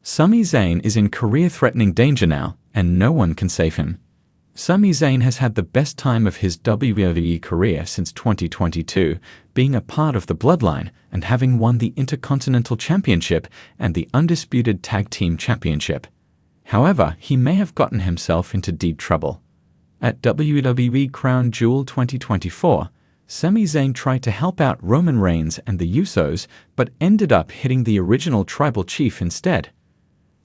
Sami Zayn is in career-threatening danger now, and no one can save him. Sami Zayn has had the best time of his WWE career since 2022, being a part of the Bloodline and having won the Intercontinental Championship and the Undisputed Tag Team Championship. However, he may have gotten himself into deep trouble. At WWE Crown Jewel 2024, Sami Zayn tried to help out Roman Reigns and the Usos, but ended up hitting the original Tribal Chief instead.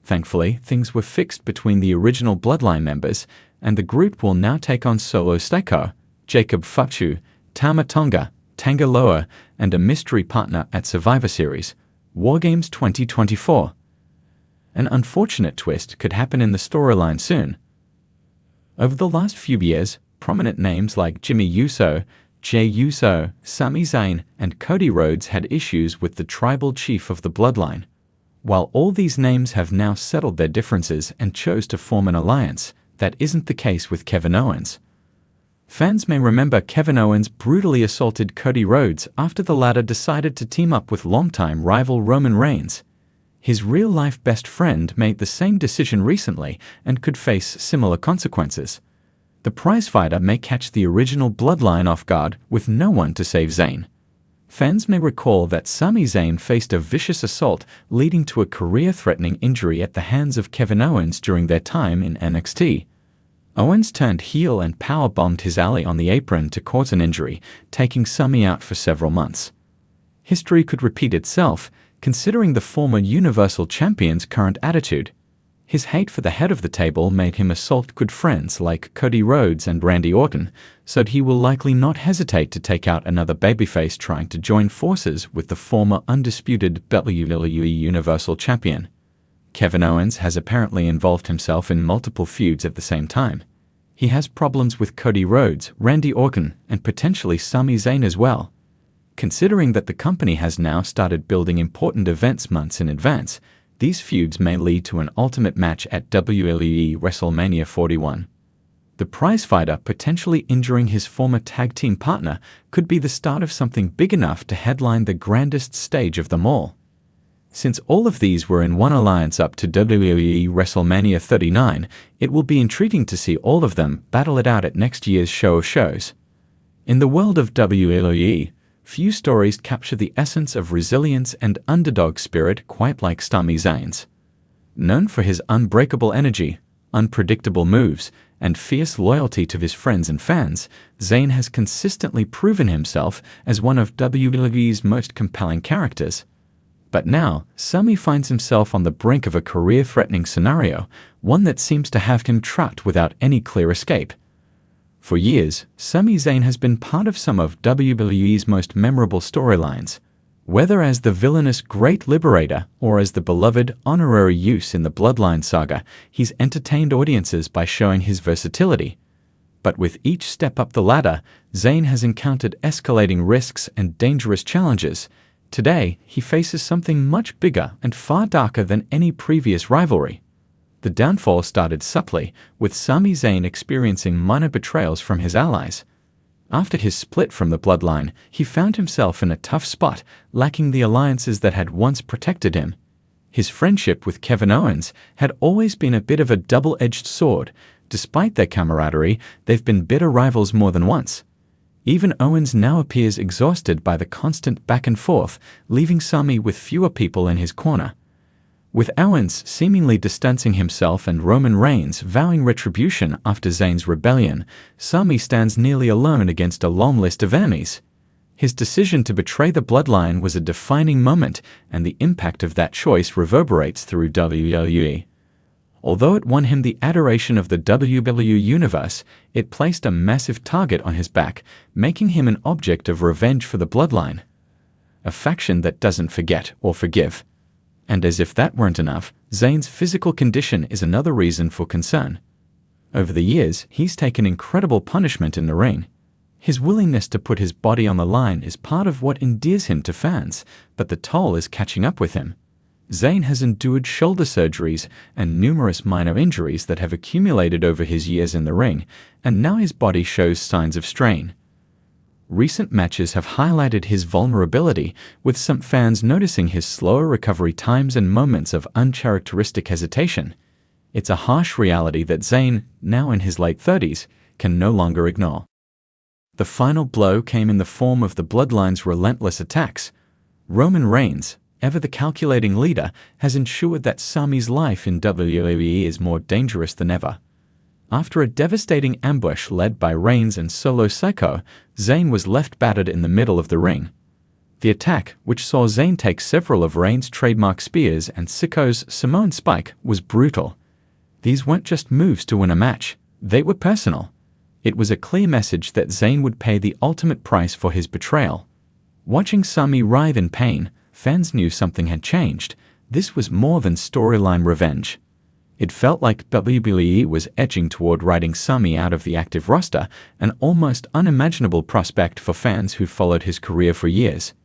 Thankfully, things were fixed between the original Bloodline members, and the group will now take on Solo Sikoa, Jacob Fatu, Tama Tonga, Tanga Loa, and a mystery partner at Survivor Series, War Games 2024. An unfortunate twist could happen in the storyline soon. Over the last few years, prominent names like Jimmy Uso, Jey Uso, Sami Zayn, and Cody Rhodes had issues with the tribal chief of the Bloodline. While all these names have now settled their differences and chose to form an alliance, that isn't the case with Kevin Owens. Fans may remember Kevin Owens brutally assaulted Cody Rhodes after the latter decided to team up with longtime rival Roman Reigns. His real-life best friend made the same decision recently and could face similar consequences. The prizefighter may catch the original Bloodline off guard with no one to save Zayn. Fans may recall that Sami Zayn faced a vicious assault leading to a career-threatening injury at the hands of Kevin Owens during their time in NXT. Owens turned heel and powerbombed his ally on the apron to cause an injury, taking Sami out for several months. History could repeat itself, considering the former Universal Champion's current attitude. His hate for the head of the table made him assault good friends like Cody Rhodes and Randy Orton, so he will likely not hesitate to take out another babyface trying to join forces with the former undisputed WWE Universal Champion. Kevin Owens has apparently involved himself in multiple feuds at the same time. He has problems with Cody Rhodes, Randy Orton, and potentially Sami Zayn as well. Considering that the company has now started building important events months in advance, these feuds may lead to an ultimate match at WWE WrestleMania 41. The prizefighter potentially injuring his former tag team partner could be the start of something big enough to headline the grandest stage of them all. Since all of these were in one alliance up to WWE WrestleMania 39, it will be intriguing to see all of them battle it out at next year's show of shows. In the world of WWE, few stories capture the essence of resilience and underdog spirit quite like Sami Zayn's. Known for his unbreakable energy, unpredictable moves, and fierce loyalty to his friends and fans, Zayn has consistently proven himself as one of WWE's most compelling characters. But now, Sami finds himself on the brink of a career-threatening scenario, one that seems to have him trapped without any clear escape. For years, Sami Zayn has been part of some of WWE's most memorable storylines. Whether as the villainous Great Liberator or as the beloved honorary use in the Bloodline saga, he's entertained audiences by showing his versatility. But with each step up the ladder, Zayn has encountered escalating risks and dangerous challenges. Today, he faces something much bigger and far darker than any previous rivalry. The downfall started subtly, with Sami Zayn experiencing minor betrayals from his allies. After his split from the Bloodline, he found himself in a tough spot, lacking the alliances that had once protected him. His friendship with Kevin Owens had always been a bit of a double-edged sword. Despite their camaraderie, they've been bitter rivals more than once. Even Owens now appears exhausted by the constant back and forth, leaving Sami with fewer people in his corner. With Owens seemingly distancing himself and Roman Reigns vowing retribution after Zayn's rebellion, Sami stands nearly alone against a long list of enemies. His decision to betray the Bloodline was a defining moment, and the impact of that choice reverberates through WWE. Although it won him the adoration of the WWE Universe, it placed a massive target on his back, making him an object of revenge for the Bloodline. A faction that doesn't forget or forgive. And as if that weren't enough, Zayn's physical condition is another reason for concern. Over the years, he's taken incredible punishment in the ring. His willingness to put his body on the line is part of what endears him to fans, but the toll is catching up with him. Zayn has endured shoulder surgeries and numerous minor injuries that have accumulated over his years in the ring, and now his body shows signs of strain. Recent matches have highlighted his vulnerability, with some fans noticing his slower recovery times and moments of uncharacteristic hesitation. It's a harsh reality that Zayn, now in his late 30s, can no longer ignore. The final blow came in the form of the Bloodline's relentless attacks. Roman Reigns, ever the calculating leader, has ensured that Sami's life in WWE is more dangerous than ever. After a devastating ambush led by Reigns and Solo Sikoa, Zayn was left battered in the middle of the ring. The attack, which saw Zayn take several of Reigns' trademark spears and Sikoa's Samoan spike, was brutal. These weren't just moves to win a match, they were personal. It was a clear message that Zayn would pay the ultimate price for his betrayal. Watching Sami writhe in pain, fans knew something had changed. This was more than storyline revenge. It felt like WWE was edging toward writing Sami out of the active roster, an almost unimaginable prospect for fans who followed his career for years.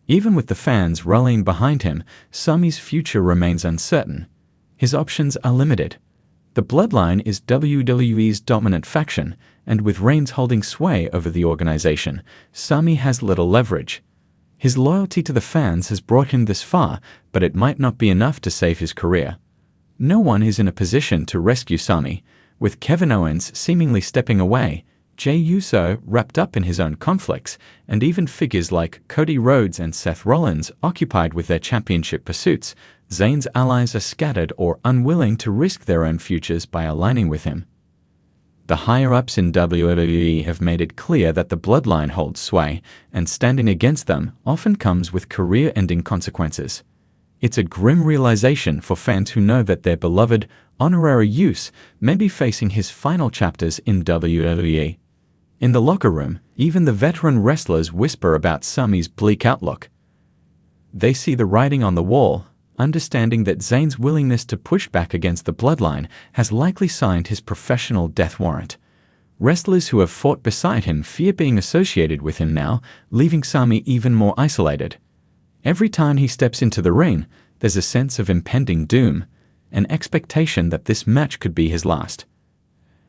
Even with the fans rallying behind him, Sami's future remains uncertain. His options are limited. The Bloodline is WWE's dominant faction, and with Reigns holding sway over the organization, Sami has little leverage. His loyalty to the fans has brought him this far, but it might not be enough to save his career. No one is in a position to rescue Sami, with Kevin Owens seemingly stepping away, Jey Uso wrapped up in his own conflicts, and even figures like Cody Rhodes and Seth Rollins occupied with their championship pursuits. Zayn's allies are scattered or unwilling to risk their own futures by aligning with him. The higher-ups in WWE have made it clear that the Bloodline holds sway, and standing against them often comes with career-ending consequences. It's a grim realization for fans who know that their beloved, honorary Uso may be facing his final chapters in WWE. In the locker room, even the veteran wrestlers whisper about Sami's bleak outlook. They see the writing on the wall, understanding that Zayn's willingness to push back against the Bloodline has likely signed his professional death warrant. Wrestlers who have fought beside him fear being associated with him now, leaving Sami even more isolated. Every time he steps into the ring, there's a sense of impending doom, an expectation that this match could be his last.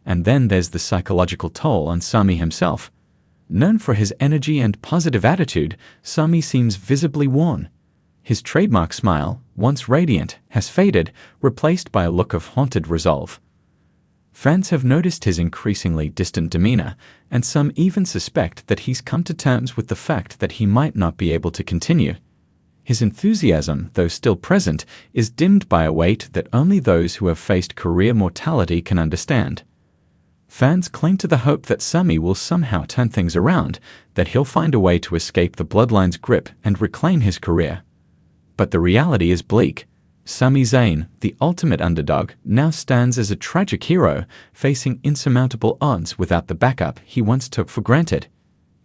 And then there's the psychological toll on Sami himself. Known for his energy and positive attitude, Sami seems visibly worn. His trademark smile, once radiant, has faded, replaced by a look of haunted resolve. Fans have noticed his increasingly distant demeanor, and some even suspect that he's come to terms with the fact that he might not be able to continue. His enthusiasm, though still present, is dimmed by a weight that only those who have faced career mortality can understand. Fans cling to the hope that Sami will somehow turn things around, that he'll find a way to escape the Bloodline's grip and reclaim his career. But the reality is bleak. Sami Zayn, the ultimate underdog, now stands as a tragic hero, facing insurmountable odds without the backup he once took for granted.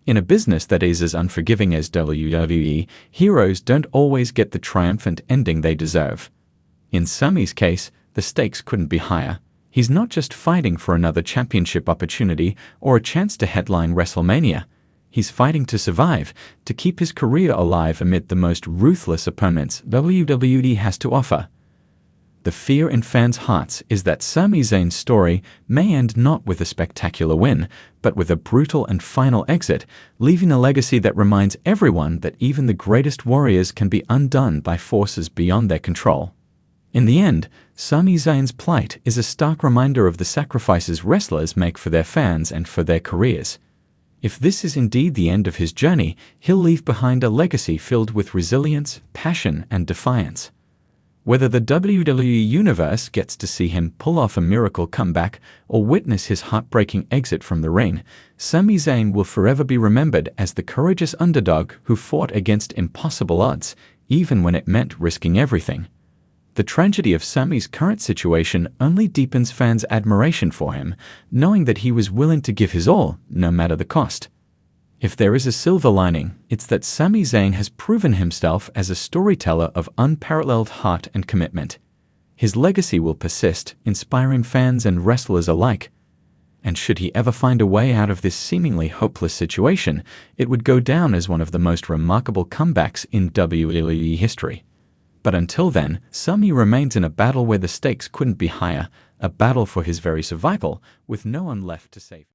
In a business that is as unforgiving as WWE, heroes don't always get the triumphant ending they deserve. In Sami's case, the stakes couldn't be higher. He's not just fighting for another championship opportunity or a chance to headline WrestleMania. He's fighting to survive, to keep his career alive amid the most ruthless opponents WWE has to offer. The fear in fans' hearts is that Sami Zayn's story may end not with a spectacular win, but with a brutal and final exit, leaving a legacy that reminds everyone that even the greatest warriors can be undone by forces beyond their control. In the end, Sami Zayn's plight is a stark reminder of the sacrifices wrestlers make for their fans and for their careers. If this is indeed the end of his journey, he'll leave behind a legacy filled with resilience, passion, and defiance. Whether the WWE Universe gets to see him pull off a miracle comeback or witness his heartbreaking exit from the ring, Sami Zayn will forever be remembered as the courageous underdog who fought against impossible odds, even when it meant risking everything. The tragedy of Sami's current situation only deepens fans' admiration for him, knowing that he was willing to give his all, no matter the cost. If there is a silver lining, it's that Sami Zayn has proven himself as a storyteller of unparalleled heart and commitment. His legacy will persist, inspiring fans and wrestlers alike. And should he ever find a way out of this seemingly hopeless situation, it would go down as one of the most remarkable comebacks in WWE history. But until then, Sami remains in a battle where the stakes couldn't be higher, a battle for his very survival, with no one left to save him.